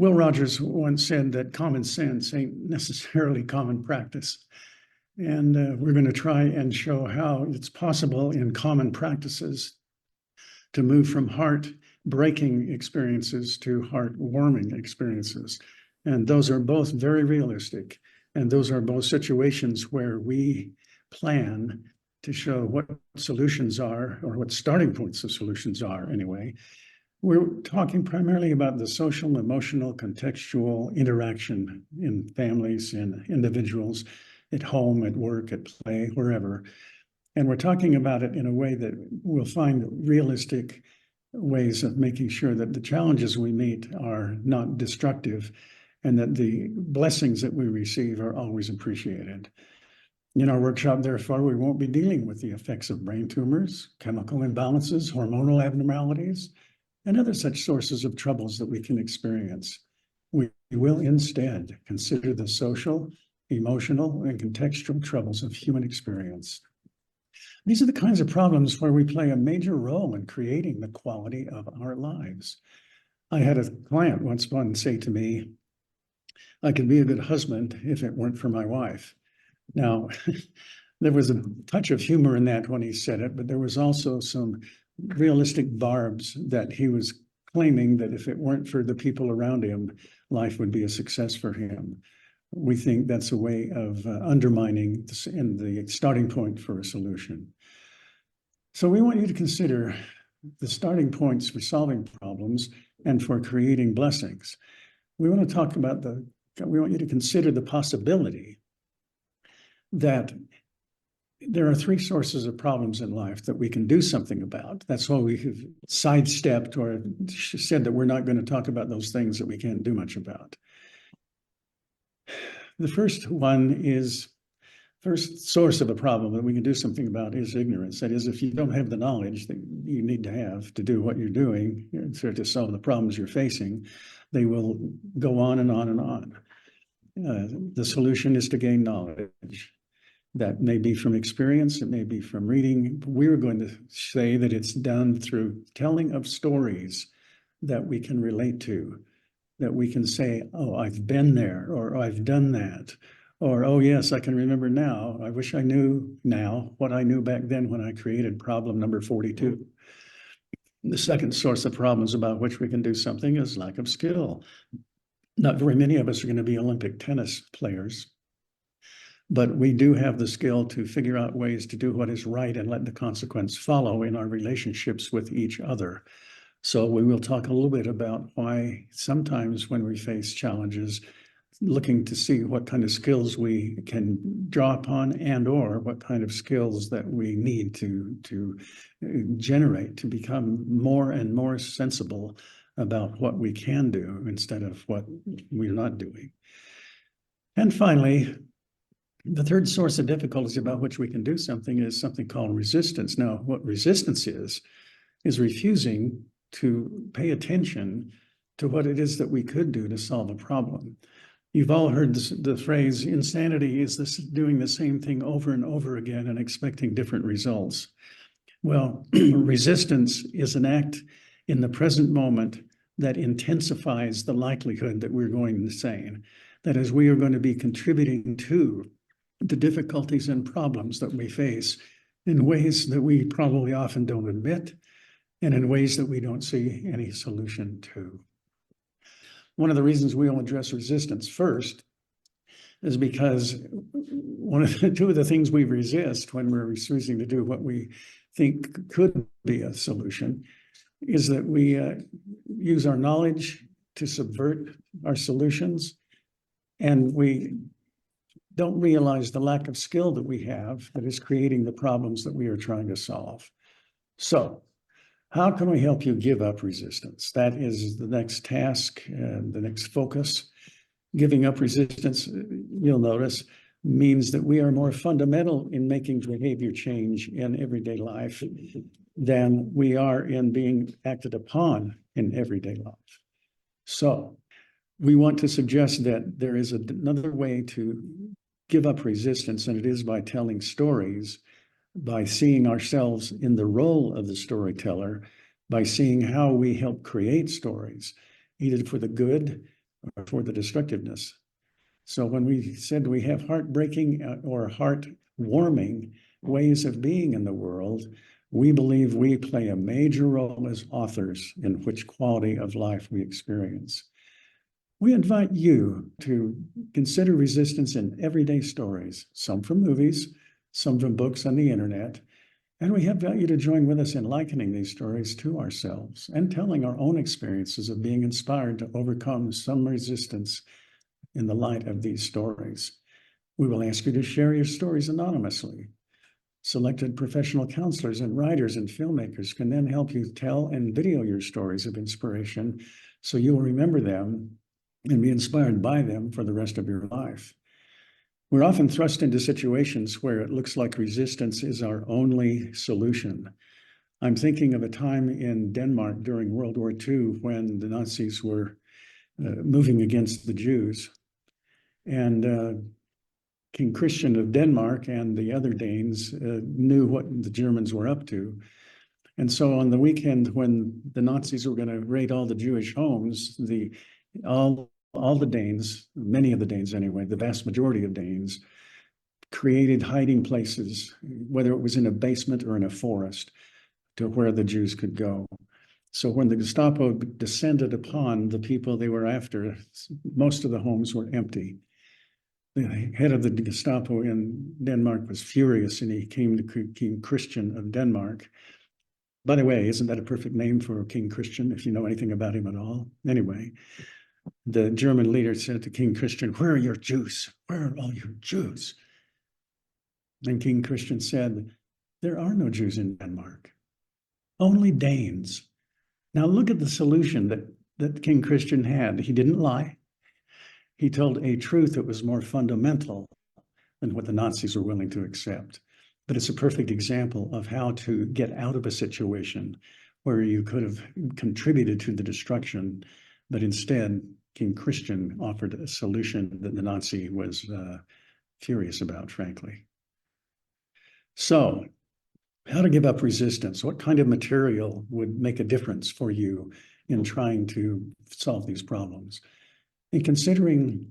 Will Rogers once said that common sense ain't necessarily common practice. And we're going to try and show how it's possible in common practices to move from heart-breaking experiences to heart-warming experiences. And those are both very realistic. And those are both situations where we plan to show what solutions are, or what starting points of solutions are anyway. We're talking primarily about the social, emotional, contextual interaction in families and individuals, at home, at work, at play, wherever. And we're talking about it in a way that we'll find realistic ways of making sure that the challenges we meet are not destructive and that the blessings that we receive are always appreciated. In our workshop, therefore, we won't be dealing with the effects of brain tumors, chemical imbalances, hormonal abnormalities, and other such sources of troubles that we can experience. We will instead consider the social, emotional, and contextual troubles of human experience. These are the kinds of problems where we play a major role in creating the quality of our lives. I had a client once say to me, "I could be a good husband if it weren't for my wife." Now, there was a touch of humor in that when he said it, but there was also some realistic barbs that he was claiming that if it weren't for the people around him, life would be a success for him. We think that's a way of undermining the starting point for a solution. So we want you to consider the starting points for solving problems and for creating blessings. We want you to consider the possibility that there are three sources of problems in life that we can do something about. That's why we have sidestepped or said that we're not going to talk about those things that we can't do much about. The first source of a problem that we can do something about is ignorance. That is, if you don't have the knowledge that you need to have to do what you're doing, to solve the problems you're facing, they will go on and on and on. The solution is to gain knowledge. That may be from experience, it may be from reading. We're going to say that it's done through telling of stories that we can relate to, that we can say, "Oh, I've been there," or "I've done that," or "Oh, yes, I can remember now. I wish I knew now what I knew back then when I created problem number 42. The second source of problems about which we can do something is lack of skill. Not very many of us are going to be Olympic tennis players, but we do have the skill to figure out ways to do what is right and let the consequence follow in our relationships with each other. So we will talk a little bit about why sometimes when we face challenges, looking to see what kind of skills we can draw upon and or what kind of skills that we need to generate to become more and more sensible about what we can do instead of what we're not doing. And finally, the third source of difficulties about which we can do something is something called resistance. Now, what resistance is refusing to pay attention to what it is that we could do to solve a problem. You've all heard the phrase, insanity is this doing the same thing over and over again and expecting different results. Well, resistance is an act in the present moment that intensifies the likelihood that we're going insane. That is, we are going to be contributing to the difficulties and problems that we face in ways that we probably often don't admit and in ways that we don't see any solution to. One of the reasons we will address resistance first is because two of the things we resist when we're refusing to do what we think could be a solution is that we use our knowledge to subvert our solutions, and we don't realize the lack of skill that we have that is creating the problems that we are trying to solve. So, how can we help you give up resistance? That is the next task and the next focus. Giving up resistance, you'll notice, means that we are more fundamental in making behavior change in everyday life than we are in being acted upon in everyday life. So, we want to suggest that there is another way to give up resistance, and it is by telling stories, by seeing ourselves in the role of the storyteller, by seeing how we help create stories, either for the good or for the destructiveness. So when we said we have heartbreaking or heart-warming ways of being in the world, we believe we play a major role as authors in which quality of life we experience. We invite you to consider resistance in everyday stories, some from movies, some from books on the internet, and we invite you to join with us in likening these stories to ourselves and telling our own experiences of being inspired to overcome some resistance in the light of these stories. We will ask you to share your stories anonymously. Selected professional counselors and writers and filmmakers can then help you tell and video your stories of inspiration so you will remember them and be inspired by them for the rest of your life. We're often thrust into situations where it looks like resistance is our only solution. I'm thinking of a time in Denmark during World War II when the Nazis were moving against the Jews. And King Christian of Denmark and the other Danes knew what the Germans were up to. And so on the weekend when the Nazis were going to raid all the Jewish homes, all the Danes, many of the Danes anyway, the vast majority of Danes, created hiding places, whether it was in a basement or in a forest, to where the Jews could go. So when the Gestapo descended upon the people they were after, most of the homes were empty. The head of the Gestapo in Denmark was furious, and he came to King Christian of Denmark. By the way, isn't that a perfect name for King Christian, if you know anything about him at all? Anyway, the German leader said to King Christian, "Where are your Jews? Where are all your Jews?" And King Christian said, "There are no Jews in Denmark, only Danes." Now look at the solution that King Christian had. He didn't lie. He told a truth that was more fundamental than what the Nazis were willing to accept. But it's a perfect example of how to get out of a situation where you could have contributed to the destruction, but instead King Christian offered a solution that the Nazi was furious about, frankly. So, how to give up resistance? What kind of material would make a difference for you in trying to solve these problems? In considering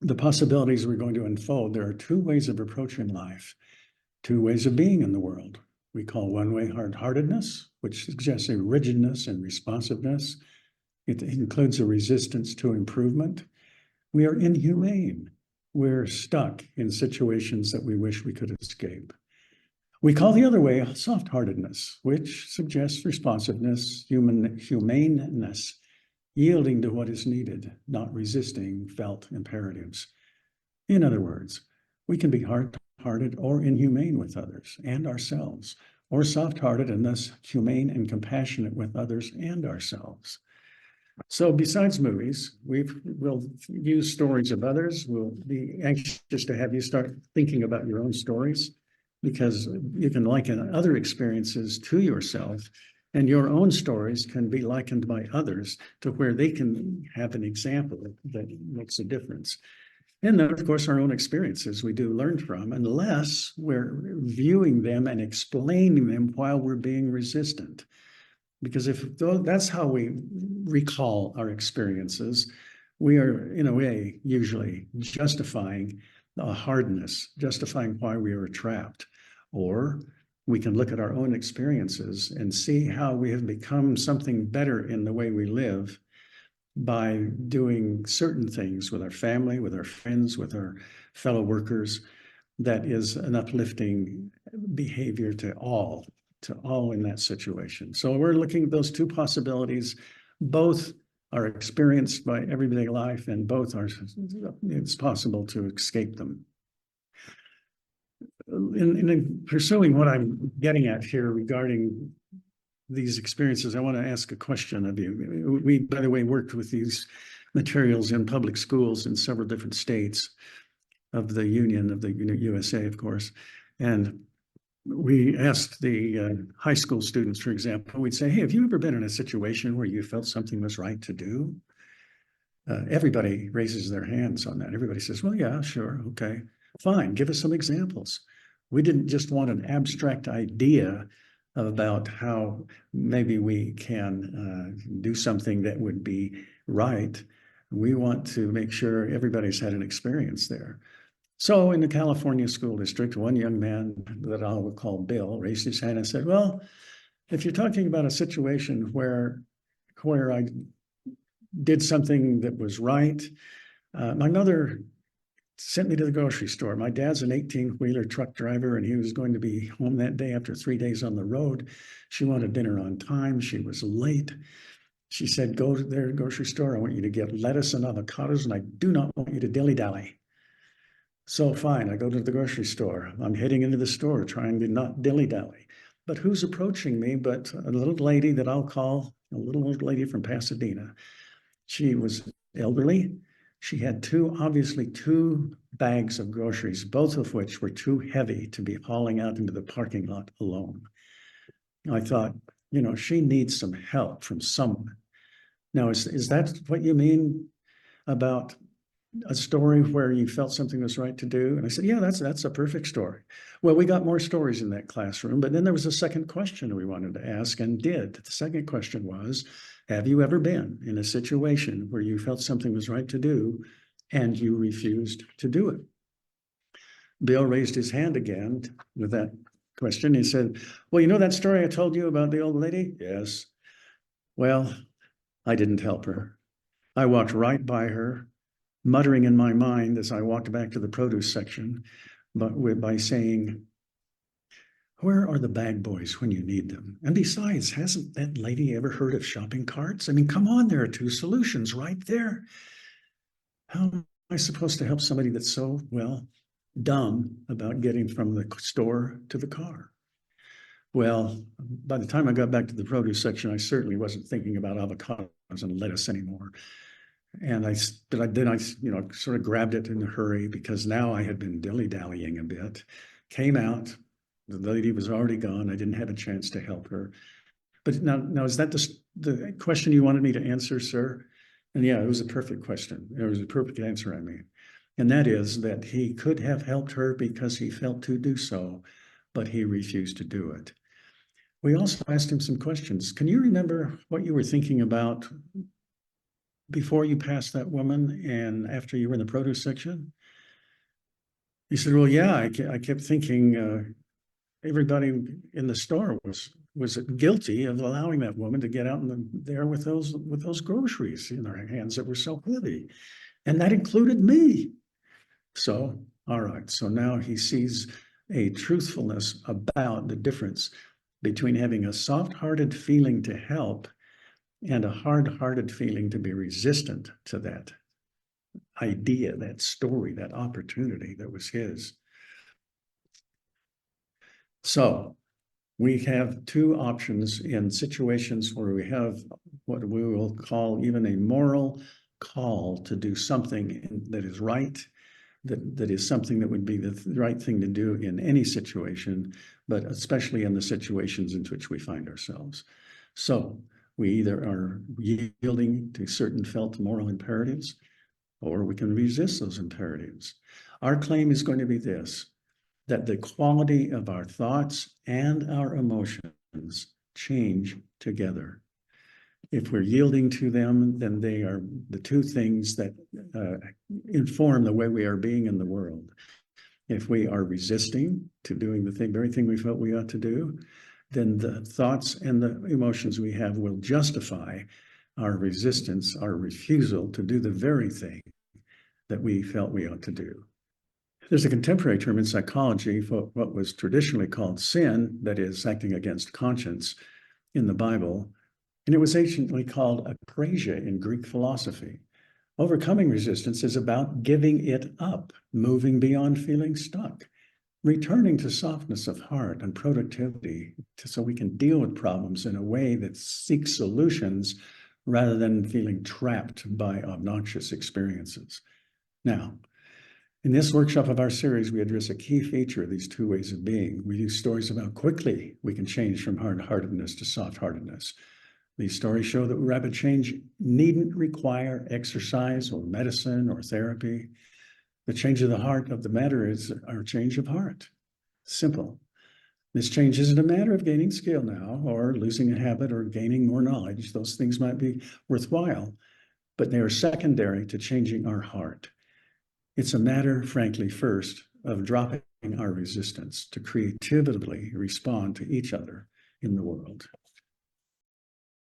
the possibilities we're going to unfold, there are two ways of approaching life, two ways of being in the world. We call one way hard-heartedness, which suggests a rigidness and responsiveness. It includes a resistance to improvement. We are inhumane. We're stuck in situations that we wish we could escape. We call the other way soft-heartedness, which suggests responsiveness, humaneness, yielding to what is needed, not resisting felt imperatives. In other words, we can be hard-hearted or inhumane with others and ourselves, or soft-hearted and thus humane and compassionate with others and ourselves. So besides movies, we'll use stories of others. We'll be anxious to have you start thinking about your own stories, because you can liken other experiences to yourself, and your own stories can be likened by others to where they can have an example that makes a difference. And then, of course, our own experiences we do learn from, unless we're viewing them and explaining them while we're being resistant. Because if that's how we recall our experiences, we are, in a way, usually justifying a hardness, justifying why we are trapped. Or we can look at our own experiences and see how we have become something better in the way we live by doing certain things with our family, with our friends, with our fellow workers, that is an uplifting behavior to all in that situation. So we're looking at those two possibilities. Both are experienced by everyday life, and both it's possible to escape them. In pursuing what I'm getting at here regarding these experiences, I want to ask a question of you. We, by the way, worked with these materials in public schools in several different states of the Union, of the USA, of course. And we asked the high school students, for example, we'd say, hey, have you ever been in a situation where you felt something was right to do? Everybody raises their hands on that. Everybody says, well, yeah, sure, okay, fine, give us some examples. We didn't just want an abstract idea about how maybe we can do something that would be right. We want to make sure everybody's had an experience there. So in the California School District, one young man that I will call Bill raised his hand and said, well, if you're talking about a situation where I did something that was right, my mother sent me to the grocery store. My dad's an 18-wheeler truck driver, and he was going to be home that day after 3 days on the road. She wanted dinner on time. She was late. She said, go to their grocery store. I want you to get lettuce and avocados, and I do not want you to dilly-dally. So fine, I go to the grocery store. I'm heading into the store trying to not dilly-dally. But who's approaching me but a little lady that I'll call a little old lady from Pasadena. She was elderly. She had obviously two bags of groceries, both of which were too heavy to be hauling out into the parking lot alone. I thought, she needs some help from someone. Now, is that what you mean about a story where you felt something was right to do? And I said, yeah, that's a perfect story. Well, we got more stories in that classroom, but then there was a second question we wanted to ask and did. The second question was, have you ever been in a situation where you felt something was right to do and you refused to do it? Bill raised his hand again with that question. He said, well, that story I told you about the old lady? Yes. Well, I didn't help her. I walked right by her, muttering in my mind as I walked back to the produce section, but by saying, where are the bag boys when you need them? And besides, hasn't that lady ever heard of shopping carts? I mean, come on, there are two solutions right there. How am I supposed to help somebody that's so, dumb about getting from the store to the car? Well, by the time I got back to the produce section, I certainly wasn't thinking about avocados and lettuce anymore. And I sort of grabbed it in a hurry because now I had been dilly-dallying a bit, came out, the lady was already gone. I didn't have a chance to help her. But now is that the question you wanted me to answer, sir? And yeah, it was a perfect question. It was a perfect answer, I mean. And that is that he could have helped her because he felt to do so, but he refused to do it. We also asked him some questions. Can you remember what you were thinking about before you passed that woman and after you were in the produce section? He said, well, yeah, I kept thinking everybody in the store was guilty of allowing that woman to get out there with those groceries in their hands that were so heavy. And that included me. So, all right. So now he sees a truthfulness about the difference between having a soft-hearted feeling to help and a hard-hearted feeling to be resistant to that idea, that story, that opportunity that was his. So we have two options in situations where we have what we will call even a moral call to do something that is right, that is something that would be the right thing to do in any situation, but especially in the situations in which we find ourselves. So we either are yielding to certain felt moral imperatives, or we can resist those imperatives. Our claim is going to be this, that the quality of our thoughts and our emotions change together. If we're yielding to them, then they are the two things that inform the way we are being in the world. If we are resisting to doing the very thing we felt we ought to do, then the thoughts and the emotions we have will justify our resistance, our refusal to do the very thing that we felt we ought to do. There's a contemporary term in psychology for what was traditionally called sin, that is, acting against conscience in the Bible, and it was anciently called akrasia in Greek philosophy. Overcoming resistance is about giving it up, moving beyond feeling stuck, returning to softness of heart and productivity so we can deal with problems in a way that seeks solutions rather than feeling trapped by obnoxious experiences. Now, in this workshop of our series, we address a key feature of these two ways of being. We use stories about how quickly we can change from hard-heartedness to soft-heartedness. These stories show that rapid change needn't require exercise or medicine or therapy. The change of the heart of the matter is our change of heart. Simple. This change isn't a matter of gaining skill now or losing a habit or gaining more knowledge. Those things might be worthwhile. but they are secondary to changing our heart. It's a matter, frankly, first of dropping our resistance to creatively respond to each other in the world.